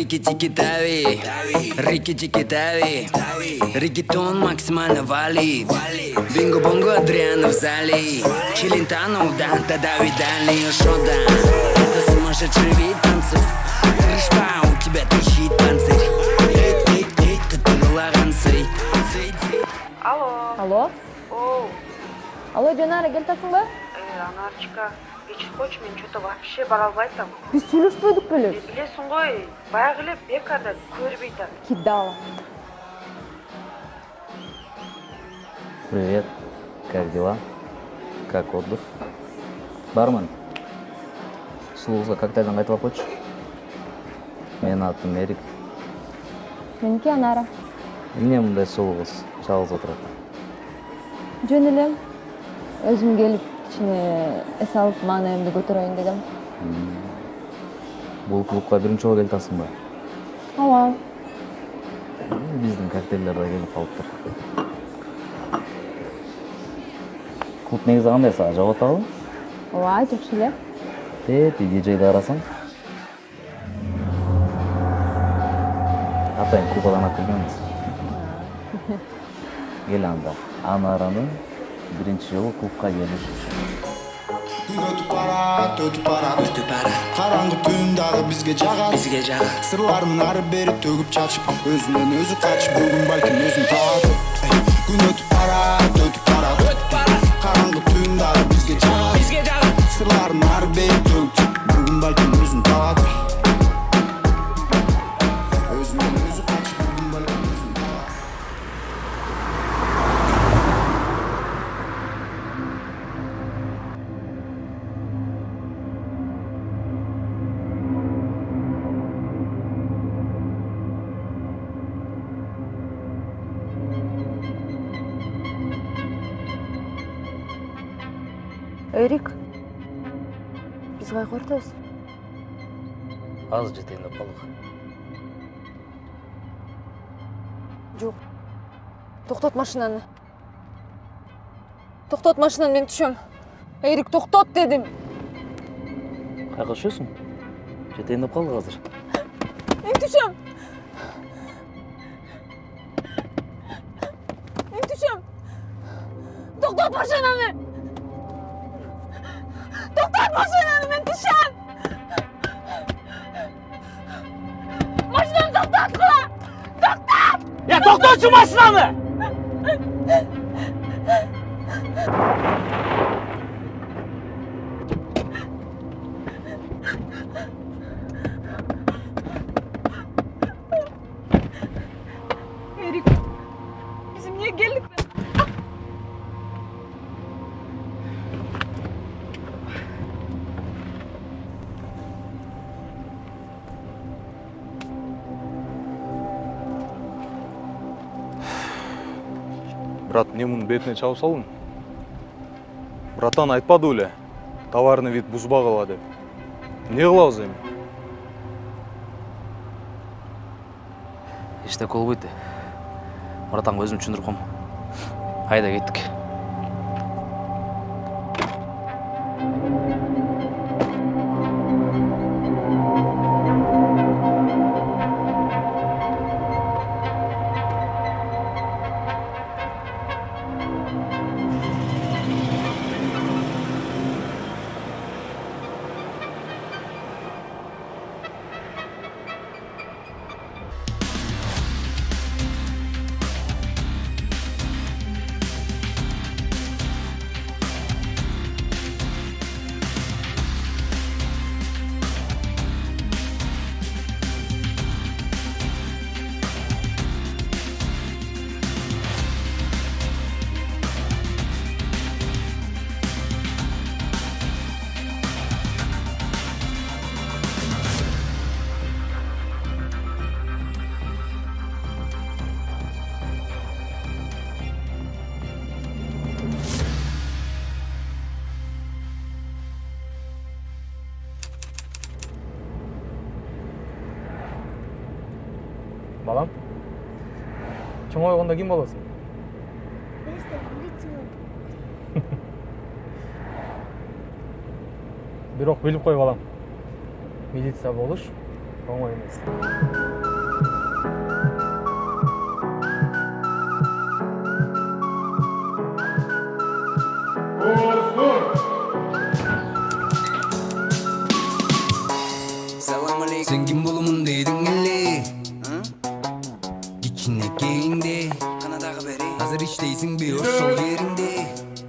Рики-тики тави, рики-тики тави, регетон максимально вали. Бинго-бонго Адриана в зале, Челентано, да, дави дальний шода. Это сумасшедший вид танцев, крышпа, у тебя трещит панцирь. Эй, ты лаганцы. Алло? Оу, Алло, Жанара, келтасың ба? Анарчика, кешір қойшы, мен что-то вообще бара албайтам. Біз сөйлеспедік беле. Білесің ғой, баяғы эле бекарда көрбейтам. Кидала. Привет, как дела? Как отдых? Бармен, сұлуызға коктейльден қайтып алып қойшы. Менің атым Эрик. Менікі Анара. Эмне мындай сұлу қыз жалғыз отырады? Жөн элем. Өзім келіп, кичине эс алып маанайымды көтөрөйүн дедим. Бұл клубқа биринчи жолу келтасың ба? Ооба. Биздин коктейльдер да келип калыптыр. Клуб негизи кандай, сага жагып атабы? Ооба, жакшы эле. Ти диджейди карасаң. Атайын Кубадан алып келгенбиз. Кел анда, Анаранын биринчи жолу клубка келиш. Күн өтүп барат, караңгы түн дагы бизге жагат. Сырларын ары бери төгүп чачып, өзүнөн өзү качып, бүгүн балким өзүн таатып. Күн өтүп барат, караңгы түн дагы бизге жагат. Сырларын ары бери төгүп чачып, бүгүн балким өзүн таатып. Өзүнөн өзү качып, бүгүн балким өзүн таатып. Эрик, биз кайга ортобуз? Аз жетейин деп калдык. Жок. Токтот машинаны. Токтот машинаны, мен түшөм. Эрик, токтот дедим. Кайга түшөсүң? Жетейин деп калдык азыр. Мен түшөм. Мен түшөм. Токтот машинаны. Токтот машинаны, мен түшөм. Машинаны токтоткула. Токтот! Я токтотчу машинаны! Эрик, биз эмнеге келдик? Брат, мне мунун бетине чабып салдың? Братан айтпады эле, товарный вид бузбагыла деп. Эмне кылабыз эми? Эчтеке болбойт. Братанга өзүм түшүндүрүп коем. Айда кеттик. Балам, чоңойгондо ким болосуң? Бирок билип кой балам. Милиция болуш оңой емес. Салам алейкум. Сен ким болумун дедің эле? Кичинекейиңде канадагы бери. Азыр иштейсиңби ошол жериңде?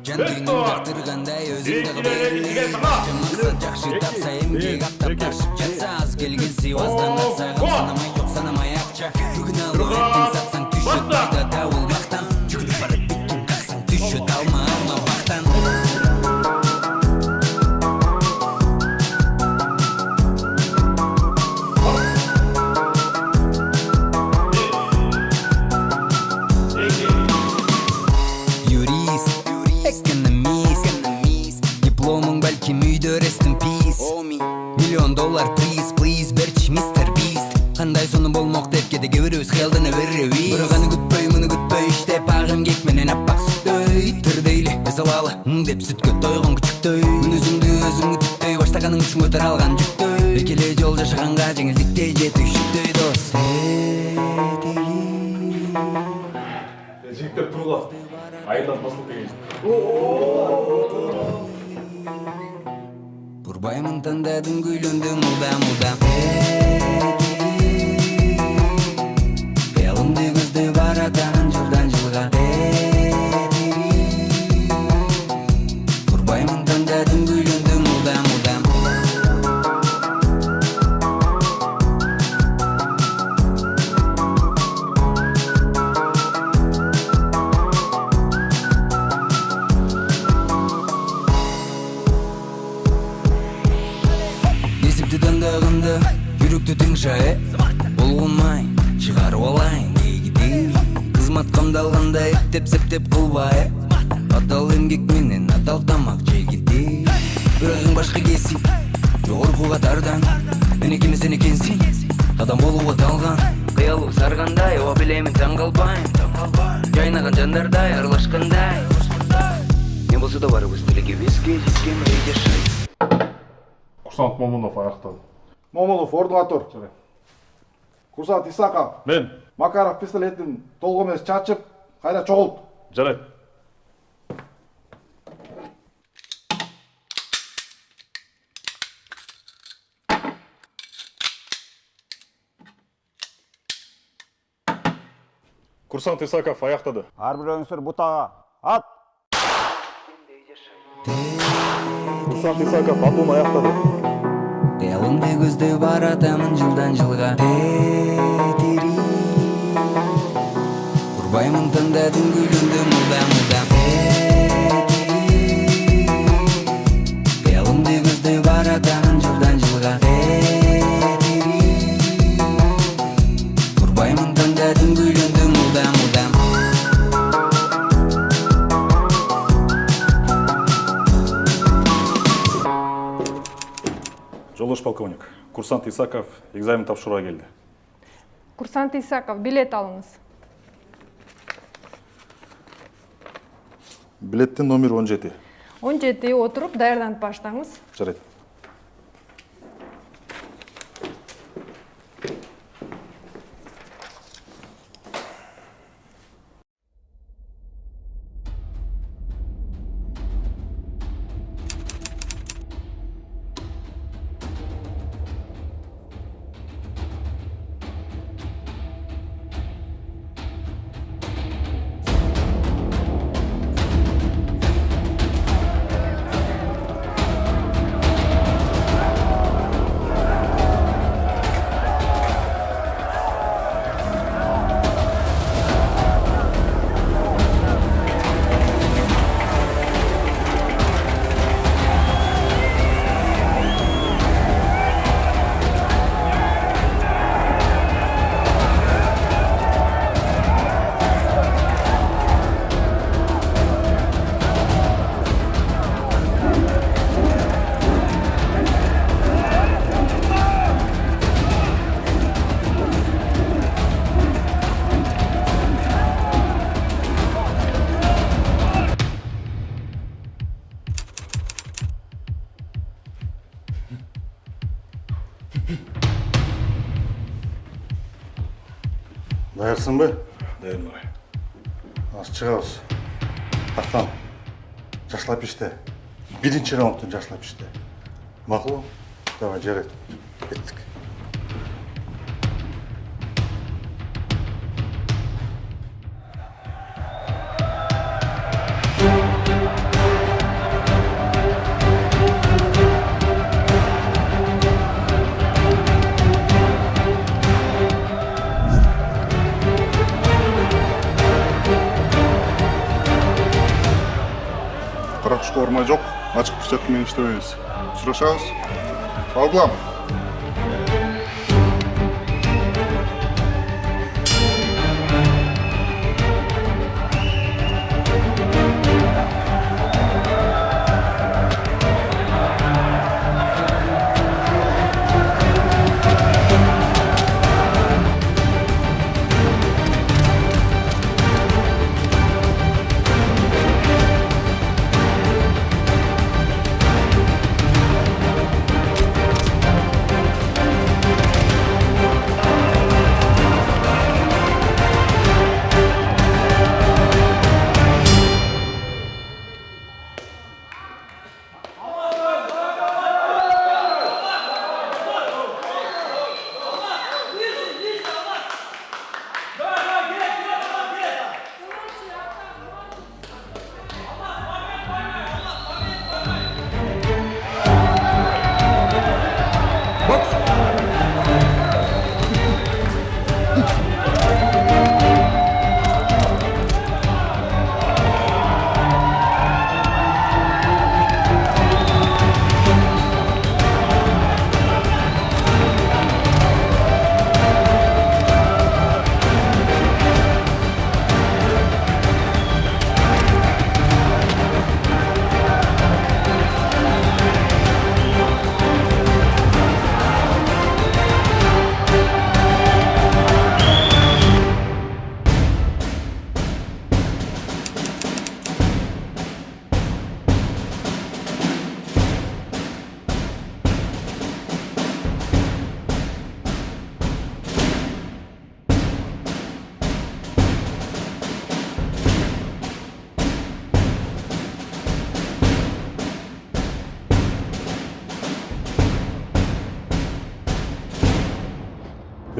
Жандыгың жактыргандай өзүң дагы бери. Максат жакшы тапса эмгек актап ташып жатса аз келген Сивастан атса санамай жок санамай акча. Бүгүн алып аттың сатсаң түшөт пайда дабыл мактан. Жүгүрүп барып биттин каксаң түшөт алма бактан. Дипломың бәлкім үйді rest in peace. $1 миллион please берчи мистер Бист. Қандай соны болмақ деп кеде кебірөз қиялдана беребиз. Бирок аны күтпөй муну күтпөй иштеп агым кек менен аппак сүттөй. Тирдейли эсалалы деп сүткө тойгон күчүктөй. Мүнөзүңдү өзүңдү түттөй баштаганың үчүн көтөрө алган жүктөй. Экеле жол жашаганга жеңилдикте жетүү үчүктөй дос. Жигиттер тургула. Айдан басылып келген. Бурбаймын тандадым күйлөндүм мулда. Кыялымды көздөй баратамын жылдан жылга. Бурбаймын тандадым күйлөндүм мулда. Тандагында жүрөктү тыңшай болгонмай чыгарып алайын дегиди. Кызмат камдалганда эптеп кылбай атал эмгек менен атал тамак жегиди. Бирок башка кесип жогорку катардан менекеме сен экенсиң адам болуп аталган. Кыялуу саргандай оба билемин таң калбайм. Жайнаган жандардай аралашкандай. Не болсо да барыбыз тилегибизге жеткен жашайт. Курсант Момунов аяктады. Момунов ордуна тур. Курсант Исаков. Мен. Макаров пистолетин толугу эмес чачып, кайра чогулт. Жарайт. Курсант Исаков аяктады. Ар бирөөңүздөр бутага ат. Курсант Исаков атуун аяктады. Кыялымды көздөй баратамын жылдан жылга. Бурбаймын тандадым күйлөндүм мулда. Кыялымды көздөй баратамын жылдан жылга. Бурбаймын тандадым күйлөндүм мулда. Жолдош полковник, курсант Исаков экзамен тапшырууга келди. Курсант Исаков, билет алыңыз. Билеттин номер 17. 17 отуруп даярданып баштаңыз. Жарайт. Даярсыңбы? Дайын ағай. Аз чыгабыз. Тактан. Жакшылап иште. Биринчи раундтун жакшылап иште. Макул? Давай, жарайт. Кеттик. Каракышка ормай жок. Ачык пичат менен иштебейбиз. Сурашабыз. Алгылам.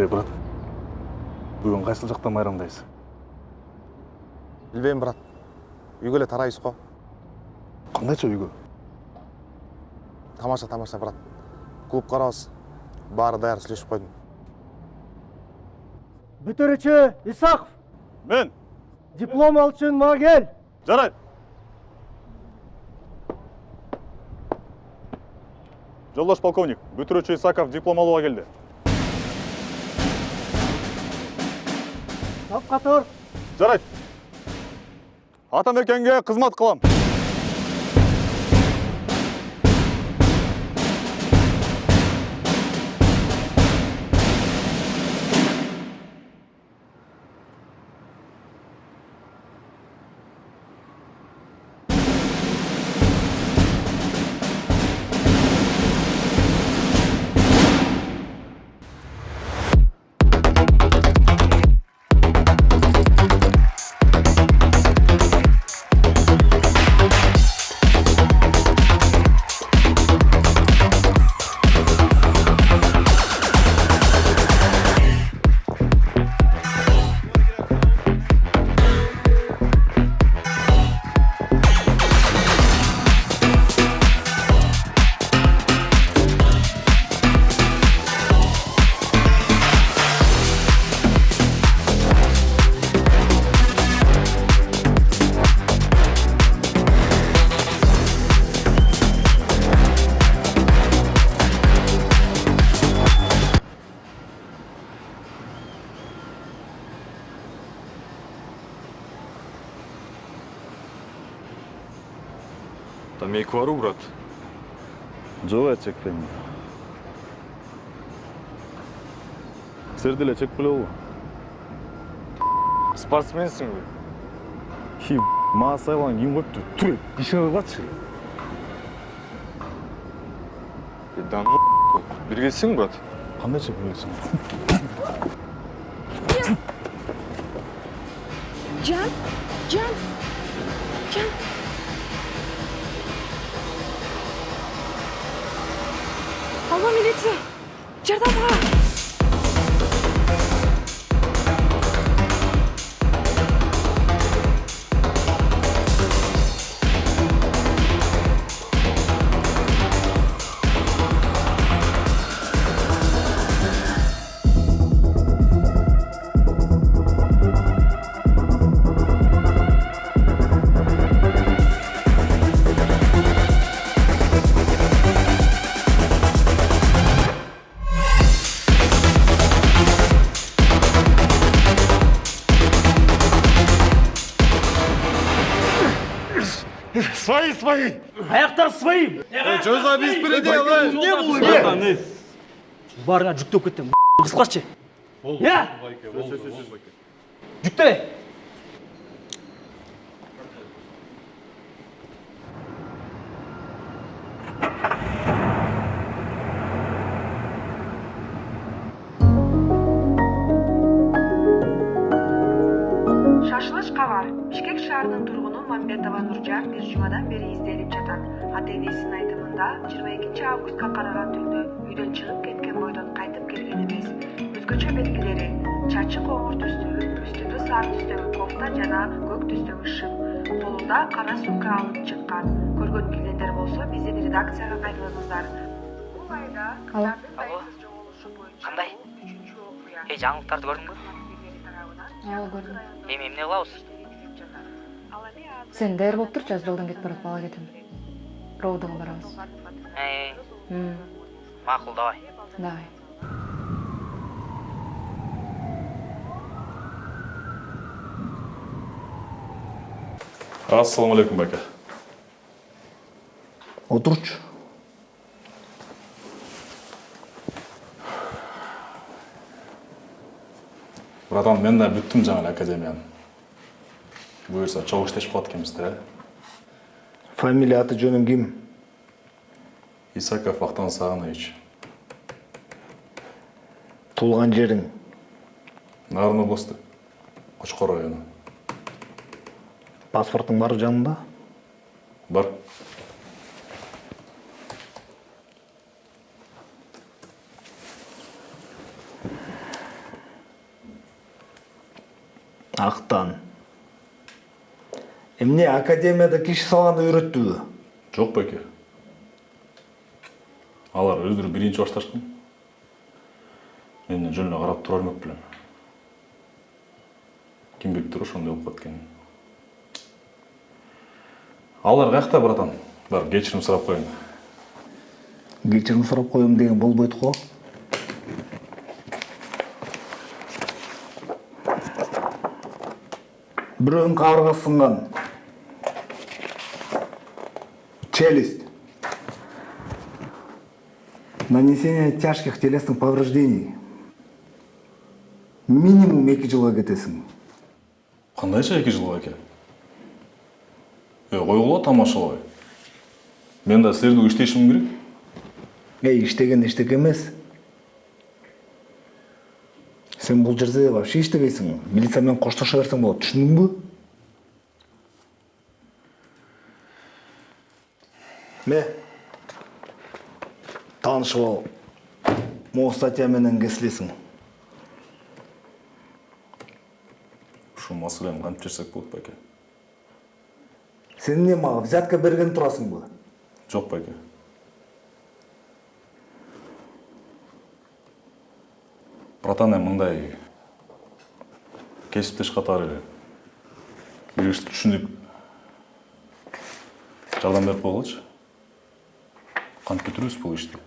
Брат, бүгін қайсыл жақтан майрамдайсың? Билбейм, брат. Үйгө эле тарайбыз го. Кандайча үйгө? Тамаша, брат. Клуб карабыз. Баары даяр, сүйлөшүп койдум. Бүтүрүүчү Исаков. Мен. Диплом алуу үчүн мага кел. Жарайт. Жолдош полковник, бүтүрүүчү Исаков диплом алууга келди. Тапка тур. Жарайт. Атамекенге кызмат кылам. Там еквару, брат. Жок, чекпейм. Сер деле чек белеби? Спортсменсиң бе? Хи, мага сайлан ким коюпту? Тур, ишиңе кылчы. Дан биргесиң, брат? Кандайча биргесиң? Can, Can, Can. Алло, милиция! Жардамга! Свои! Аяқтар свои! Жоза без предела! Не бұл? Барыңа жүктеп кеттім, қысқашы. Жүкте! Шашылыш кабар. Бишкек шаарынын тургуну Мамбетова Нуржан бир жумадан бери изделип жатат. Ата-энесинин айтымында 22 августка караган түндө үйдөн чыгып кеткен бойдон кайтып келген эмес. Өзгөчө белгилери: чачы коңур түстүү, үстүндө сары түстөгү кофта жана көк түстөгү шым. Колунда кара сумка алып чыккан. Көргөн билгендер болсо биздин редакцияга кайтыңыздар. Бул айда кыздардын байсыз жоголушу боюнча Кандай? 3-чү окуя. Жаңылыктарды көрдүңбү? Ооба, көрдүм. Эмне кылабыз? Сен даяр болуп турчу, аз жолдон кетип барат, бала кетем. Роудага барабыз. Макул, давай. Давай. Ассаламу алейкум, бака. Отырчу. Братан, мен да бүттім жаңа академияны. Бұйырса, чоң іштешіп қалады екенбізді, Фамилия, аты жөнүң ким? Исаков Вахтан Сағынович. Туулган жериң? Нарын областы, Қошқар районы. Паспортың бар жанында? Бар. Ақтан. Эмне академияда киши салганды үйрөттүбү? Жоқ, бәке. Алар өздері биринчи башташкан. Мен жөнүнө карап тура бермек билем. Ким билип туруш ошондой болуп кеткен. Алар каякта, братан? Бар, кечирим сурап коеюн. Кечирим сурап коем деген болбойт го. Бирөөнүн кабыргасы сынган. Челюсть. Нанесение тяжких телесных повреждений. Минимум 2 жылга кетесиң. Кандайча 2 жыл баке? Койгула тамашалабай. Мен да силердик иштешим керек. Иштеген иштек эмес. Сен бул жерде вообще иштебейсиң. Милиция менен коштошо берсең болот, түшүндүңбү? Таанышып ал. Могу статья менен кесилесиң. Ушул маселени кантип чечсек болот, баке? Сен эмне мага взятка берген турасыңбы? Жок, баке. Братан, мындай кесиптеш катары бир ишти түшүнүп жардам берип койгулачы. Кантип бүтүрүбүз бул ишти?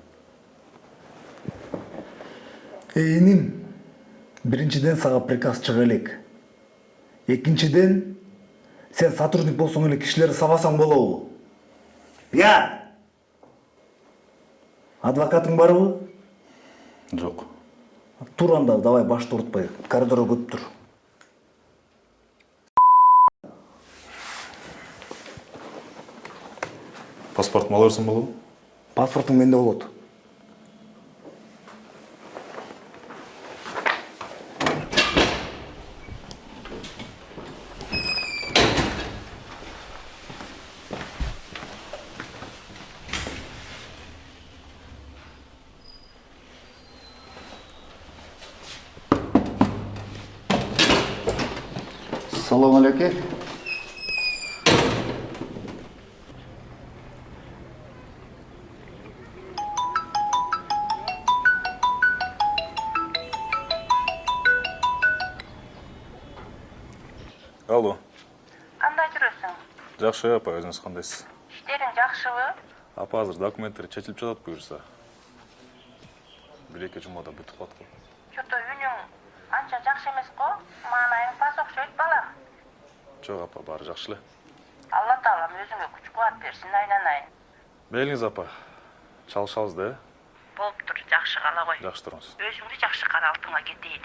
Иним, биринчиден сага приказ чыга элек. Экинчиден, сен сотрудник болсоң эле кишилерди сабасаң болобу? Адвокатың барбы? Жок. Тур анда, давай башты урутпай, коридорго көтүп тур. Паспортумду ала берсем болобу? Паспортың менде болот. Ассалаумағалейкум. Алло. Кандай жүрөсүң? Жакшы апа, өзүңүз кандайсыз? Иштериң жакшыбы? Апа азыр документтер чечилип жатат буюрса. Бир-эки жумада бүтүп калат го. Чото үнүң анча жакшы эмес го? Маанайың пас окшойт балам. Жок апа, баары жакшы эле. Алла таалам өзүңө күч кубат берсин, айланайын. Мейлиңиз апа. Чалышабыз да, Болуптур, жакшы кала кой. жакшы туруңуз. Өзүңдү жакшы кара, алтынга кетейин.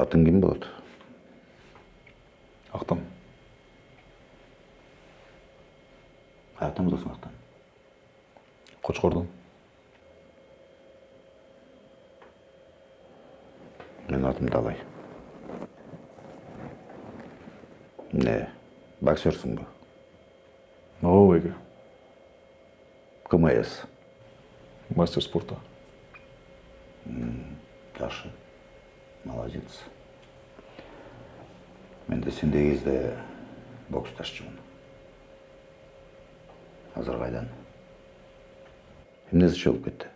Атың кім болады? Актан. Қаяқтан боласың Ақтан? Кочкордон. Мен атым Далай. Не, боксерсың ба? Ооба эке. КМС. Мастер спорта. Жақсы. Молодец. Мен де сендей кезде боксташчымын. Азыр қайдан? Эмнеси болуп кетти?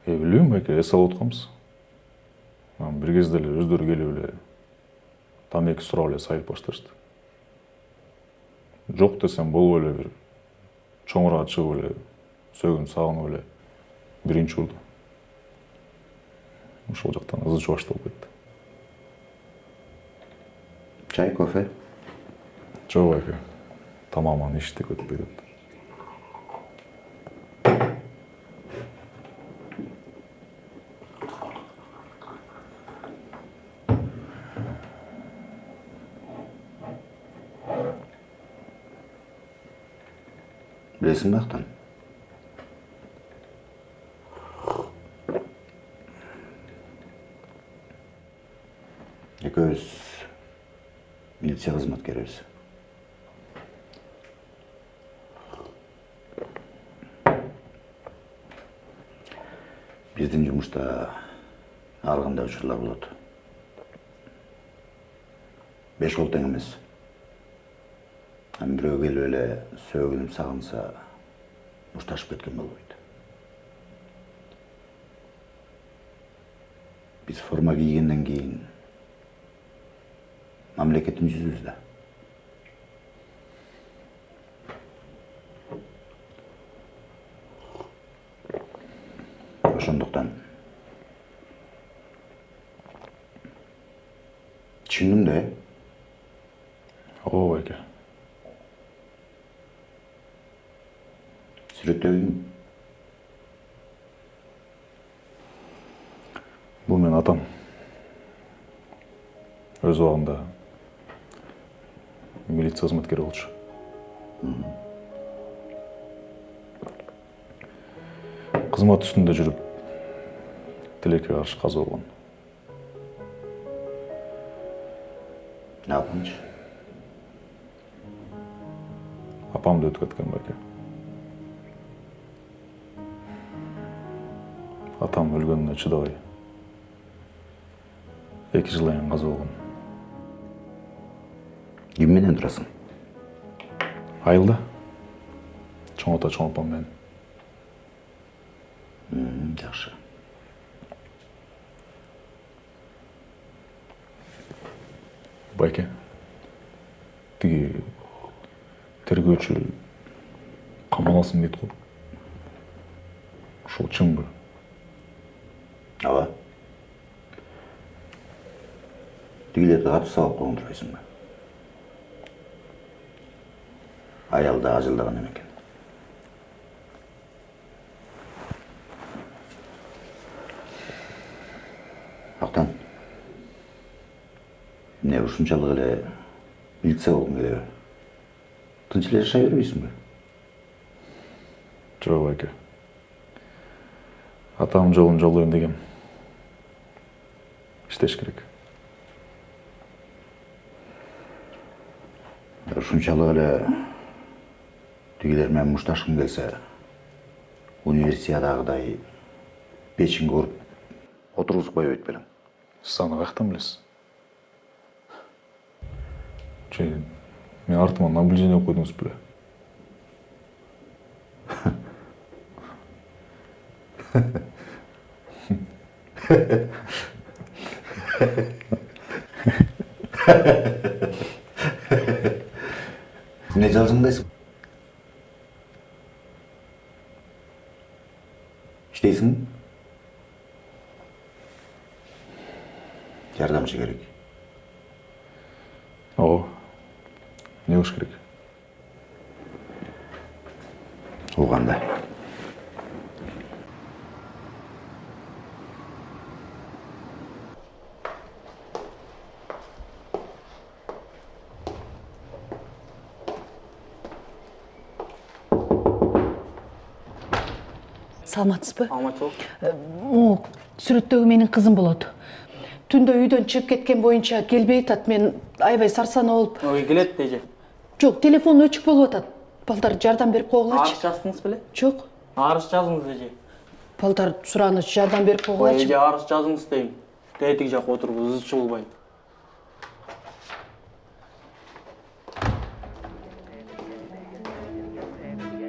Билбейм, эке, эс алып атканбыз. Бир кезде эле өздөрү келип эле тамеки сурап эле сайылып башташты. Жок десем болуп эле бир чоңурга чыгып эле сөгүн сагынып эле биринчи урду. Ошол жактан ызы чубаштуу болуп кетти. Чай, кофе? Жок эке. Тамаман иштик өтпөй деп. Білесің бе Ақтан? Екеуіміз милиция қызметкеріміз. Біздің жұмыста ар кандай учурлар болот. 5 жол тең эмес. Бирөө келип эле сөгүнүп сагынса, мушташып кеткен болбойт. Биз форма кийгенден кийин мамлекеттин жүзүбүз да. Ошондуктан түшүндүң да, Ооба эке. Сүрөттөгүң? Бул менин атам. Өз убагында милиция кызматкери болчу. Кызмат үстүндө жүрүп тилекке каршы каза болгон. Апамчы? Апам да өтүп кеткен эке. Атам өлгөнүнө чыдабай 2 жыл айын каза болгон. Ким менен турасың? Айылда. Чоң ата, чоң апам менен. Жакшы. Байке, тиги тергөөчү камаласың дейт го. Ошол чынбы? Ооба. Тигилерди катуу сабап койгон турбайсыңбы? Аялда ажылдаган экен. Актан. Эмне ушунчалык эле милиция болгуң келеби? Тынч эле жашай бербейсиңби? Жок, байке. Атам жолун жолдойм дегем. Иштеш керек. Ушунчалык эле тигилер менен мушташкым келсе, универсиадагыдай печинге уруп отургузуп койбойт белең. Сиз аны каяктан билесиз? Мен артыма наблюдение койдуңуз беле? Не жалжыңдайсың? Иштейсиң? Жардамчы керек. Ооба. Не кылыш керек? Уганда. Саламатсызбы? Саламатсыз. Сүрөттөгү менин кызым болот. Түндө үйдөн чыгып кеткен боюнча келбей атат. Мен аябай сарсана болуп. Келет деже. Жок, телефон өчүк болуп атат. Балдар жардам берип койгулачы. Арыз жаздыңыз беле? Жок. Арыз жазыңыз деже. Балдар сураныч жардам берип койгулачы. Эже арыз жазыңыз дейм. Тетик жак отуруп ызычы болбой.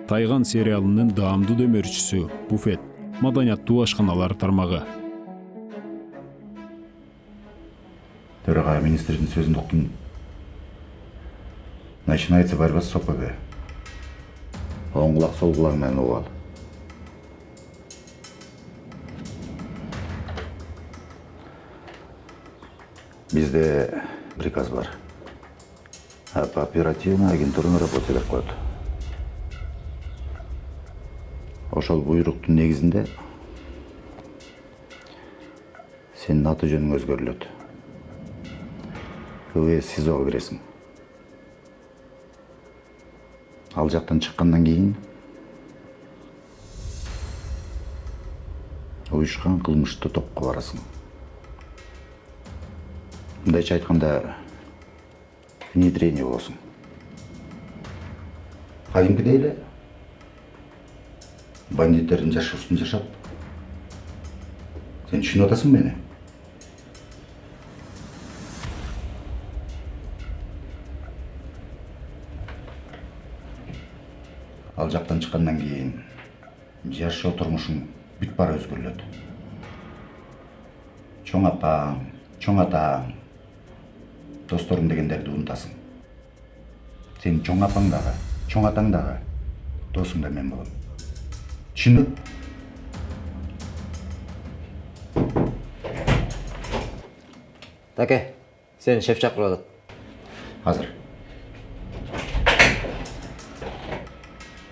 Тайган сериалынын даамдуу дөмөрчүсү Буфет, маданияттуу ашканалар тармагы. Төраға министрдің сөзін ұқтым. Начинается борьба с ОПГ. Оң құлақ сол құлағымен оғал. Бізде приказ бар. По оперативно агентурный работа деп қойды. Ошол буйруктун негизинде сенин аты жөнүң өзгөрүлөт. СИЗОга киресиң. Ал жактан чыккандан кийин уюшкан кылмыштуу топко барасың. Мындайча айтканда внедрение болосуң. Кадимкидей эле бандиттердин жашоосун жашап, сен түшүнүп атасың мени? Ал жактан чыккандан кийин жашоо турмушуң бүт бара өзгөрүлөт. Чоң апаң, чоң атаң, досторуң дегендерди унутасың. Сен чоң апаң дагы, чоң атаң дагы досуң да мен болом. Түшүндүң? Таке, сени шеф чакырып атат. Азыр.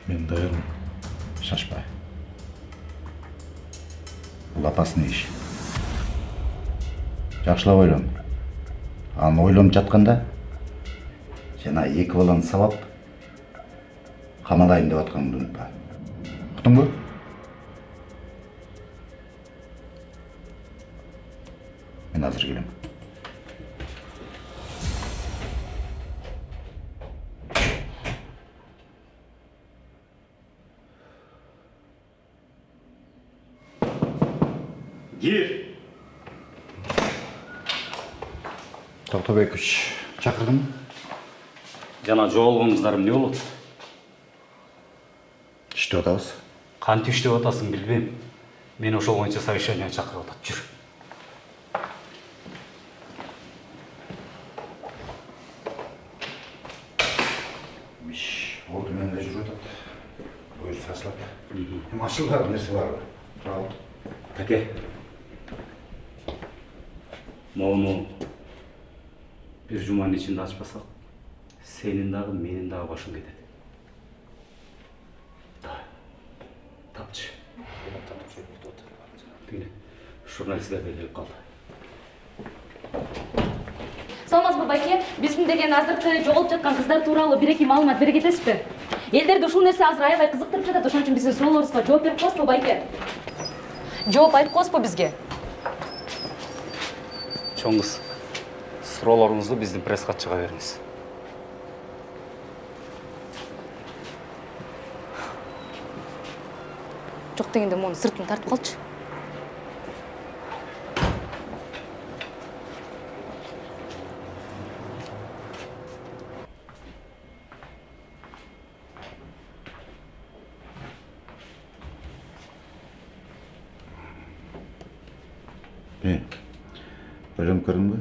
Мен даярмын. Шашпа. Бул опасный иш. Жакшылап ойлон. Аны ойлонуп жатканда жана эки баланы сабап камалайын деп атканыңды унутпа. Уктуңбу? Мен азыр келем. Ер! Токтобекович, чакырдыңбы? Жана жоолгонуңуздар эмне болот? Иштеп атабыз. Кантип иштеп атасың билбейм. Мен ошол боюнча совещание чакырып атат. Жүр. Ол менде жүрүп атат. Буюрса ашылат. Эми ашылбаган нерсе барбы? Тура ал. Таке. Моуну бир жуманын ичинде ачпасак, сенин дагы, менин дагы башым кетет. Тапчы. Журналистлерге келип калды. Саламатсызбы байке, биздин деген азыркы жоголуп жаткан кыздар тууралуу бир-эки маалымат бере кетесизби? Элдерди ушул нерсе азыр аябай кызыктырып жатат, ошон үчүн биздин суроолорубузга жооп берип коесузбу байке? Жооп айтып коесузбу бизге? Чоң кыз, суроолоруңузду биздин пресс-катчыга бериңиз. Жок дегенде муну сыртын тартып калчы. Ойлонуп көрдүңбү?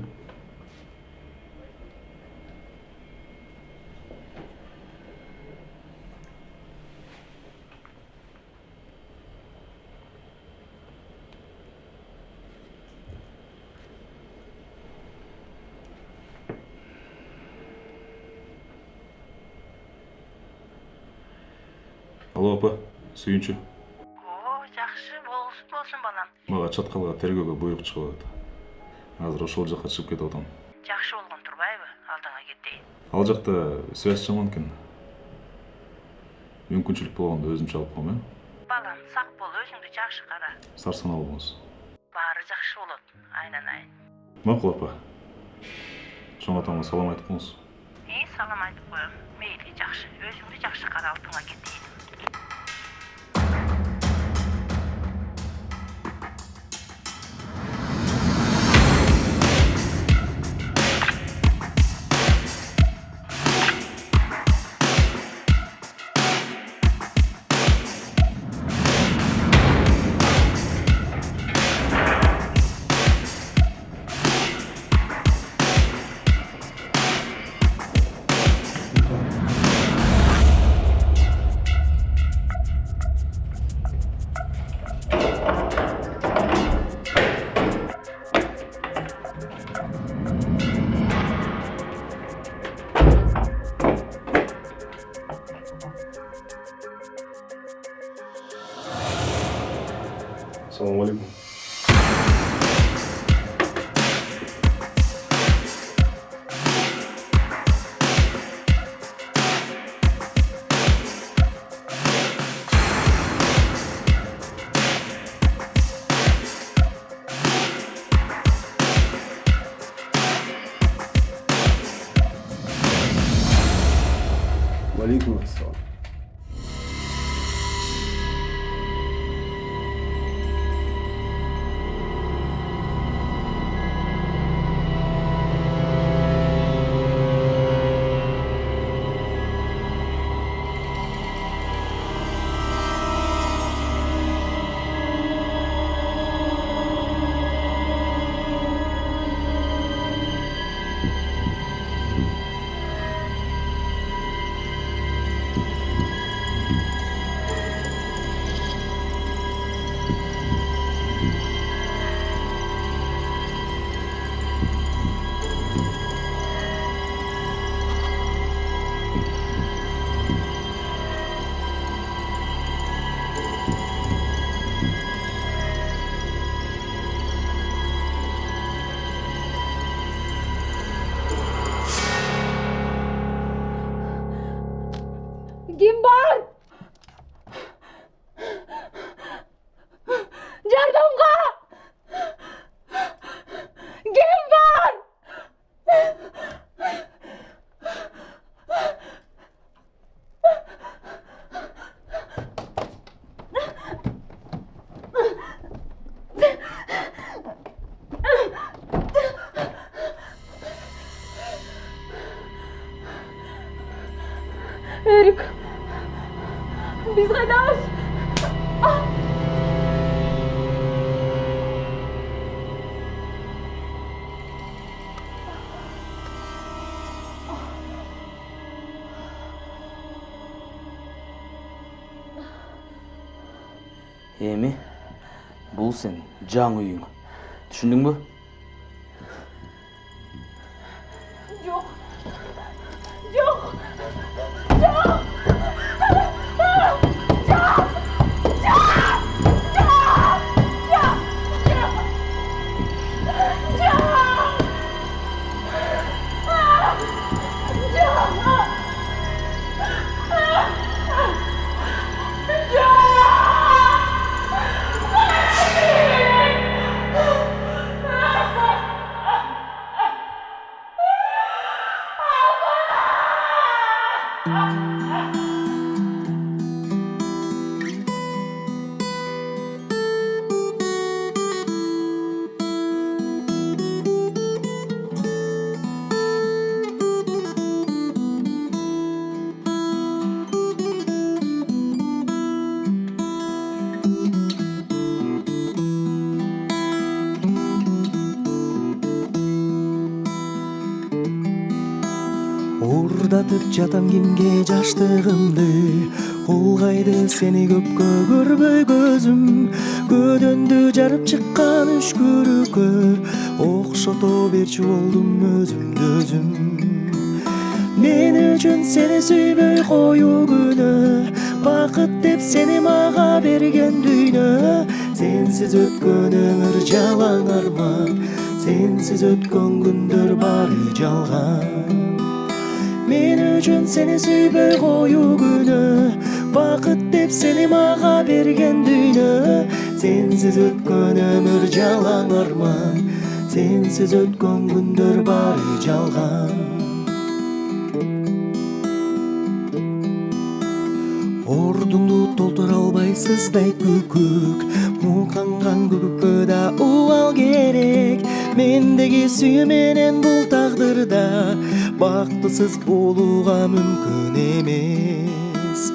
Алло, апа, сүйүнчү. Жакшы, болсун балам. Мага чаткалга тергөөгө буйрук чыгып атат. Азыр ошол жакка чыгып кетип атам. Жакшы болгон турбайбы? Алдыңа кетейин. Ал жакта связь жаман экен. Мүмкүнчүлүк болгондо өзүм чалып коем, Балам, сак бол, өзүңдү жакшы кара. Сарсанаа болуңуз. Баары жакшы болот, айнанайын. Макул, апа. Чоң атама салам айтып коюңуз. Салам айтып коем. Мейли, жакшы. Өзүңдү жакшы кара, алдыңа кетейин. Assalamu alaikum. Walaikum assalam. Kim var? Yardımga! Kim var? Эрик, биз кайдабыз? Эми, бул сен жаңы үйүң. Түшүндүңбү? Жок. Жок. Жок. Уурдатып жатам кимге жаштыгымды, улгайды сени көпкө көрбөй көзүм. Көдөндү жарып чыккан үшкүрүккө окшото берчү болдум өзүмдү өзүм. Мен үчүн сени сүйбөй коюу күнөө, бакыт деп сени мага берген дүйнө. Сенсиз өткөн өмүр жалаң арман, сенсиз өткөн күндөр бары жалган. Мен үчүн сени сүйбөй коюу күнөө, бакыт деп сени мага берген дүйнө. Сенсиз өткөн өмүр жалаң арман, сенсиз өткөн күндөр бары жалган. Ордуңду толтура албайсыздай күкүк, муканган күкүккө да убал керек. Мендеги сүйүү менен бул тагдырда бактысыз болууга мүмкүн эмес.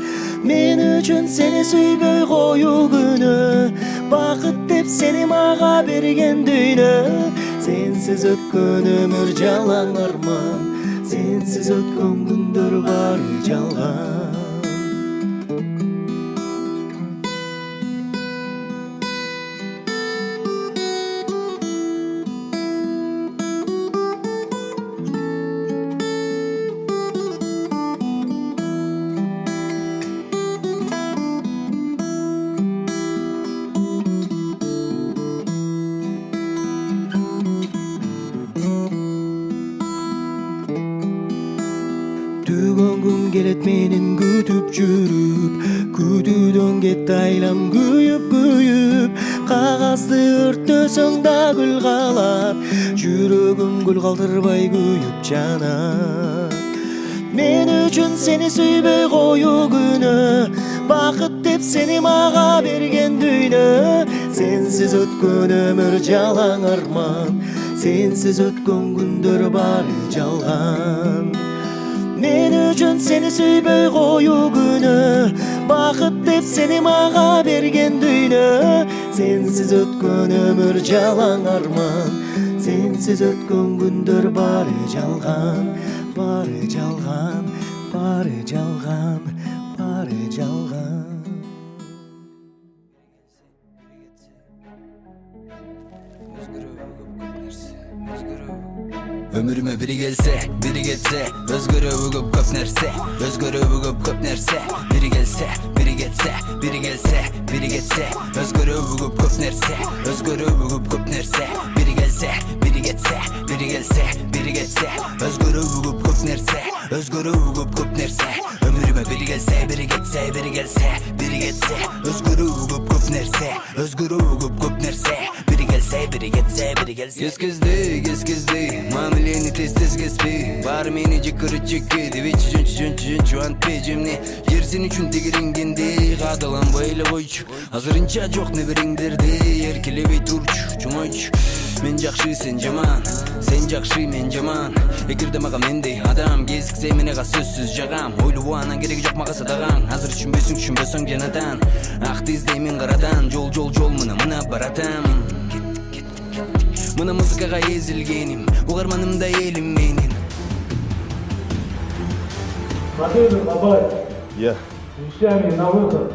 Мен үчүн сени сүйбөй коюу күнөө, бакыт деп сени мага берген дүйнө. Сенсиз өткөн өмүр жалаң арман, сенсиз өткөн күндөр бары жалган. Түгөн күн келет менин күтүп жүрүп, күтүүдөн кетти айлам күйүп күйүп. Кагазды өрттөсөң да гүл калат, жүрөгүм гүл калтырбай күйүп жанат. Мен үчүн сени сүйбөй коюу күнөө, бакыт деп сени мага берген дүйнө. Сенсиз өткөн өмүр жалаң арман, сенсиз өткөн күндөр бары жалган. Мен үчүн сени сүйбөй коюу күнөө, бакыт деп сени мага берген дүйнө. Сенсиз өткөн өмүр жалаң арман, сенсиз өткөн күндөр бары жалган. Бары жалган, бары жалган, бары жалган. Ömrüme biri gelse, biri geçse, özgürlüğü köp nerse, özgürlüğü köp nerse, biri gelse, biri geçse, biri gelse, biri geçse, özgürlüğü köp nerse, özgürlüğü köp nerse, biri gelse, biri geçse, biri gelse, biri geçse, özgürlüğü köp nerse, özgürlüğü köp nerse, ömrüme biri gelse, biri geçse, biri gelse, biri geçse, özgürlüğü köp nerse, özgürlüğü köp nerse, biri gelse, biri geçse, biri gelse. Keskizdi, mamileni tez kespi, var meni jikiri çekedi, viç çuant pejimni, yersin üçün tegiringendi, kadalan böyle koyç, hazırınca çok ne biringdirdi, erkele ve turç, çumoyç. Мен жакшы, сен жаман, сен жакшы, мен жаман. Эгерде мага мендей адам кезиксе мен ага сөзсүз жагам. Ойлобуанан кереги жок мага садаган. Азыр түшүнбөсүң жанатан. Акты издеймин карадан, жол мына баратам. Мына музыкага эзилгеним, угарманымда элим менин. Матвей Бабай. Я. Вещами на выход.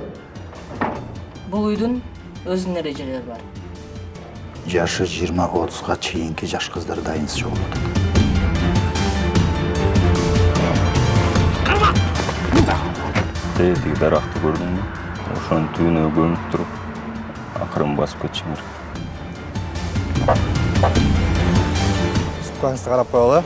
Бул үйдүн өзүнүн эрежелери бар. Жашы 20-30-га чейинки жаш кыздар дайынсыз жолугат. Тетиги даракты көрдүңбү? Ошонун түбүнө көмүп туруп, акырын басып кетишиң керек. Сүткаңызды карап коелу.